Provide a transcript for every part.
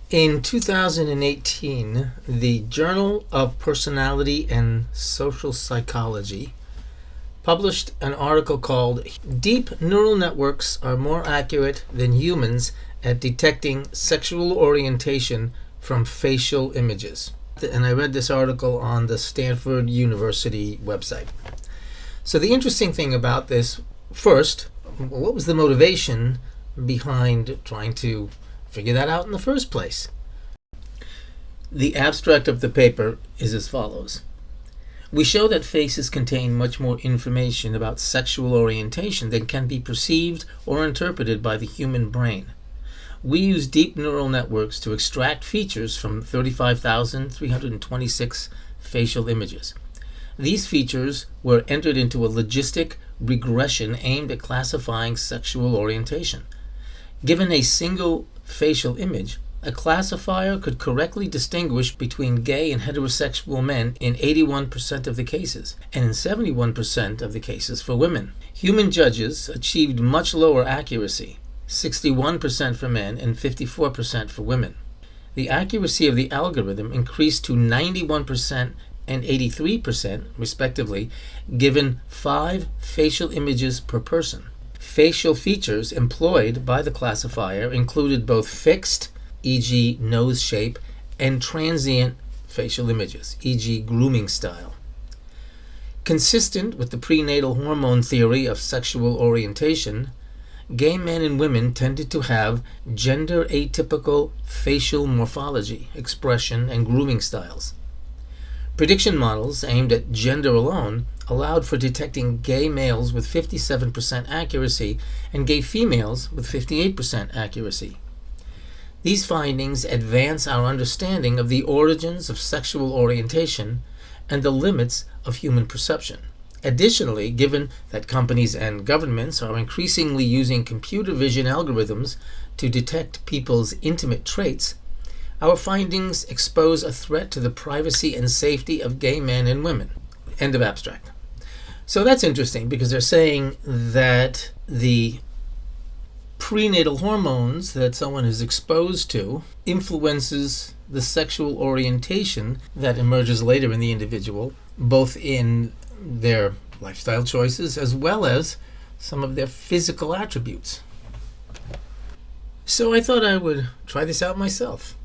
In 2018, the Journal of Personality and Social Psychology published an article called Deep Neural Networks Are More Accurate Than Humans at Detecting Sexual Orientation from Facial Images. And I read this article on the Stanford University website. So the interesting thing about this, first, what was the motivation behind trying to figure that out in the first place? The abstract of the paper is as follows. We show that faces contain much more information about sexual orientation than can be perceived or interpreted by the human brain. We use deep neural networks to extract features from 35,326 facial images. These features were entered into a logistic regression aimed at classifying sexual orientation. Given a single facial image, a classifier could correctly distinguish between gay and heterosexual men in 81% of the cases, and in 71% of the cases for women. Human judges achieved much lower accuracy, 61% for men and 54% for women. The accuracy of the algorithm increased to 91% and 83%, respectively, given 5 facial images per person. Facial features employed by the classifier included both fixed, e.g. nose shape, and transient facial images, e.g. grooming style. Consistent with the prenatal hormone theory of sexual orientation, gay men and women tended to have gender atypical facial morphology, expression, and grooming styles. Prediction models aimed at gender alone allowed for detecting gay males with 57% accuracy and gay females with 58% accuracy. These findings advance our understanding of the origins of sexual orientation and the limits of human perception. Additionally, given that companies and governments are increasingly using computer vision algorithms to detect people's intimate traits, our findings expose a threat to the privacy and safety of gay men and women. End of abstract. So that's interesting because they're saying that the prenatal hormones that someone is exposed to influences the sexual orientation that emerges later in the individual, both in their lifestyle choices as well as some of their physical attributes. So I thought I would try this out myself.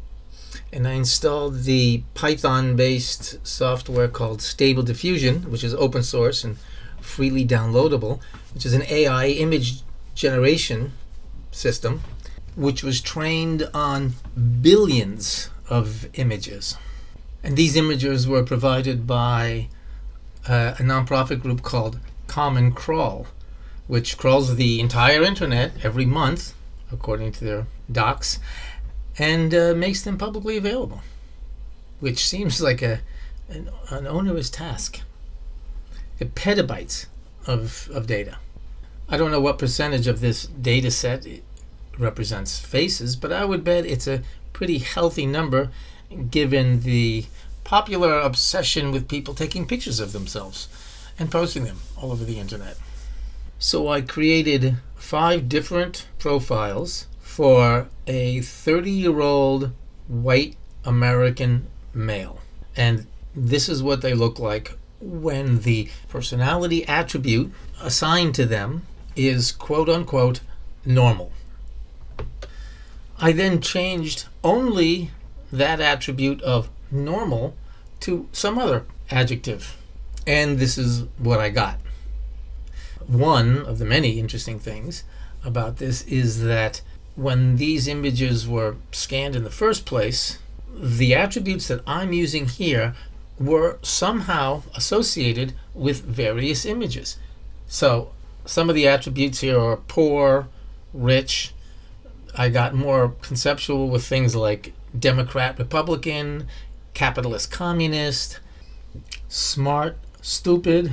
And I installed the Python-based software called Stable Diffusion, which is open source and freely downloadable, which is an AI image generation system, which was trained on billions of images. And these images were provided by a nonprofit group called Common Crawl, which crawls the entire internet every month, according to their docs, and makes them publicly available, which seems like an onerous task. Petabytes of data. I don't know what percentage of this data set represents faces, but I would bet it's a pretty healthy number given the popular obsession with people taking pictures of themselves and posting them all over the internet. So I created 5 different profiles for a 30-year-old white American male. And this is what they look like when the personality attribute assigned to them is quote-unquote normal. I then changed only that attribute of normal to some other adjective. And this is what I got. One of the many interesting things about this is that when these images were scanned in the first place, the attributes that I'm using here were somehow associated with various images. So some of the attributes here are poor, rich. I got more conceptual with things like Democrat, Republican, capitalist, communist, smart, stupid,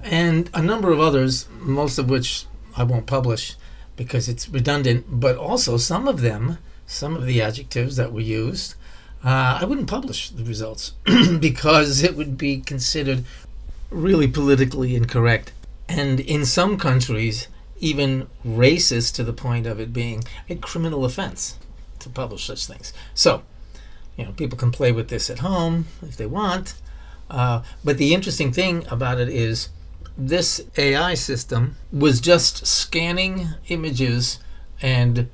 and a number of others, most of which I won't publish because it's redundant, but also some of the adjectives that were used, I wouldn't publish the results because it would be considered really politically incorrect. And in some countries, even racist to the point of it being a criminal offense. to publish such things. So, people can play with this at home if they want. But the interesting thing about it is this AI system was just scanning images and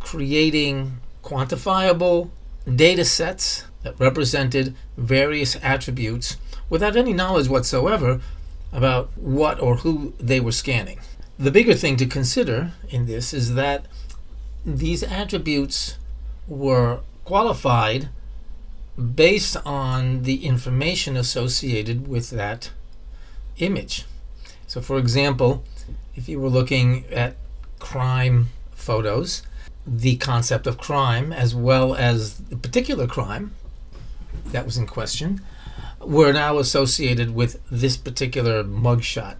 creating quantifiable data sets that represented various attributes without any knowledge whatsoever about what or who they were scanning. The bigger thing to consider in this is that these attributes were qualified based on the information associated with that image. So, for example, if you were looking at crime photos, the concept of crime as well as the particular crime that was in question were now associated with this particular mugshot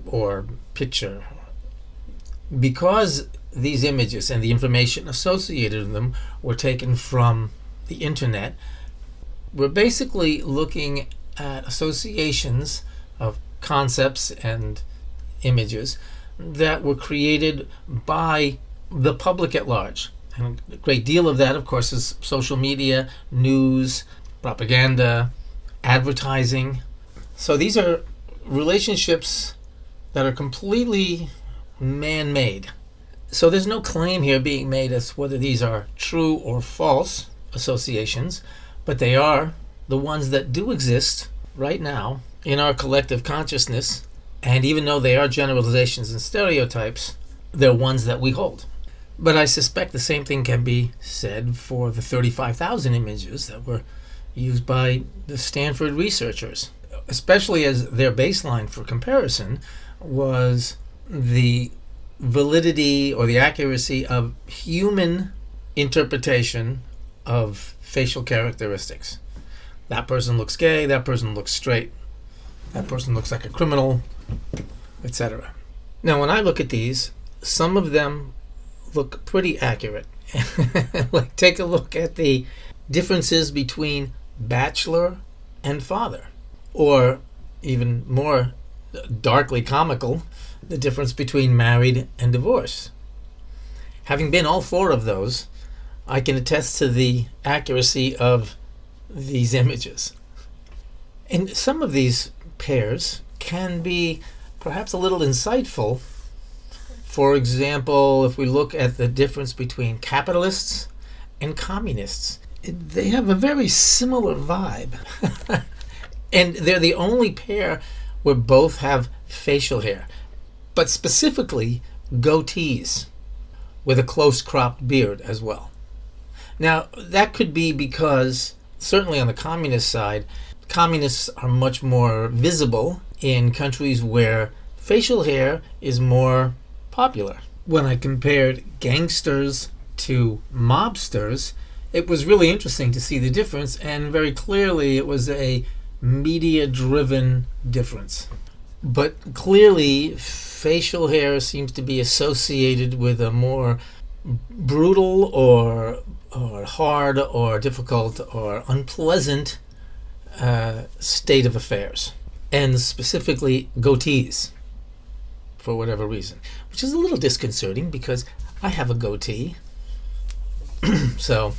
or picture. Because these images and the information associated with them were taken from the internet, we're basically looking at associations of concepts and images that were created by the public at large. And a great deal of that, of course, is social media, news, propaganda, advertising. So these are relationships that are completely man-made. So there's no claim here being made as whether these are true or false associations, but they are the ones that do exist right now in our collective consciousness. And even though they are generalizations and stereotypes, they're ones that we hold. But I suspect the same thing can be said for the 35,000 images that were used by the Stanford researchers, especially as their baseline for comparison was the validity or the accuracy of human interpretation of facial characteristics. That person looks gay, that person looks straight, that person looks like a criminal, etc. Now, when I look at these, some of them look pretty accurate. Like, take a look at the differences between bachelor and father, or even more darkly comical, the difference between married and divorced. Having been all four of those, I can attest to the accuracy of these images. And some of these pairs can be perhaps a little insightful. For example, if we look at the difference between capitalists and communists, they have a very similar vibe. And they're the only pair where both have facial hair, but specifically goatees with a close cropped beard as well. Now, that could be because, certainly on the communist side, communists are much more visible in countries where facial hair is more popular. When I compared gangsters to mobsters, it was really interesting to see the difference, and very clearly it was a media-driven difference. But clearly, facial hair seems to be associated with a more brutal or hard or difficult or unpleasant state of affairs, and specifically goatees, for whatever reason, which is a little disconcerting because I have a goatee. So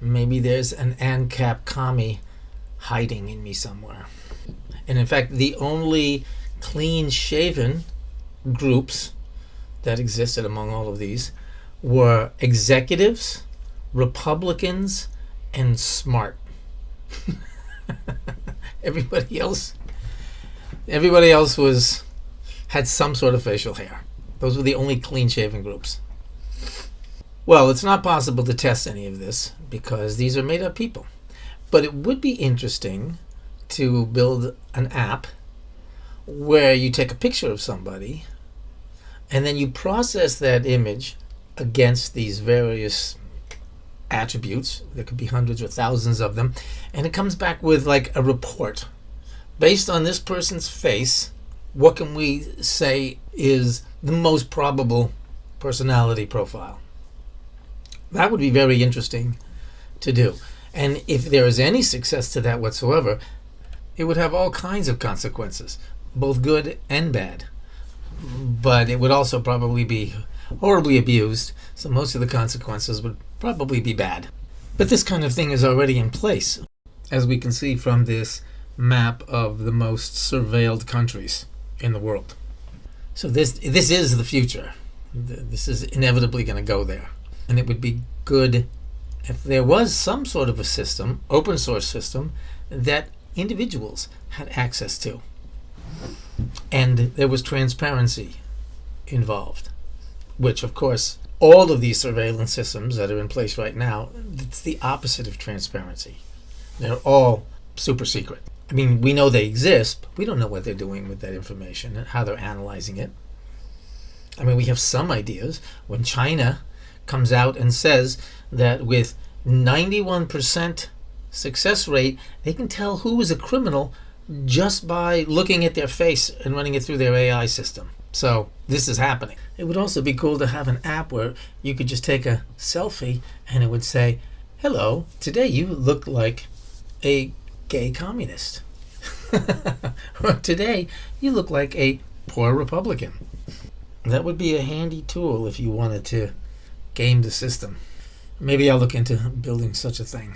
maybe there's an ANCAP commie hiding in me somewhere. And in fact, the only clean-shaven groups that existed among all of these were executives, Republicans, and smart. Everybody else had some sort of facial hair. Those were the only clean-shaven groups. Well, it's not possible to test any of this because these are made-up people. But it would be interesting to build an app where you take a picture of somebody and then you process that image against these various attributes. There could be hundreds or thousands of them, and it comes back with like a report. Based on this person's face, what can we say is the most probable personality profile? That would be very interesting to do. And if there is any success to that whatsoever, it would have all kinds of consequences, both good and bad. But it would also probably be horribly abused, so most of the consequences would probably be bad. But this kind of thing is already in place, as we can see from this map of the most surveilled countries in the world. So this is the future. This is inevitably going to go there. And it would be good if there was some sort of a system, open source system, that individuals had access to. And there was transparency involved, which, of course, all of these surveillance systems that are in place right now, it's the opposite of transparency. They're all super secret. I mean, we know they exist, but we don't know what they're doing with that information and how they're analyzing it. I mean, we have some ideas. When China comes out and says that with 91% success rate, they can tell who is a criminal just by looking at their face and running it through their AI system. So this is happening. It would also be cool to have an app where you could just take a selfie and it would say, "Hello, today you look like a gay communist." Or today you look like a poor Republican. That would be a handy tool if you wanted to game the system. Maybe I'll look into building such a thing.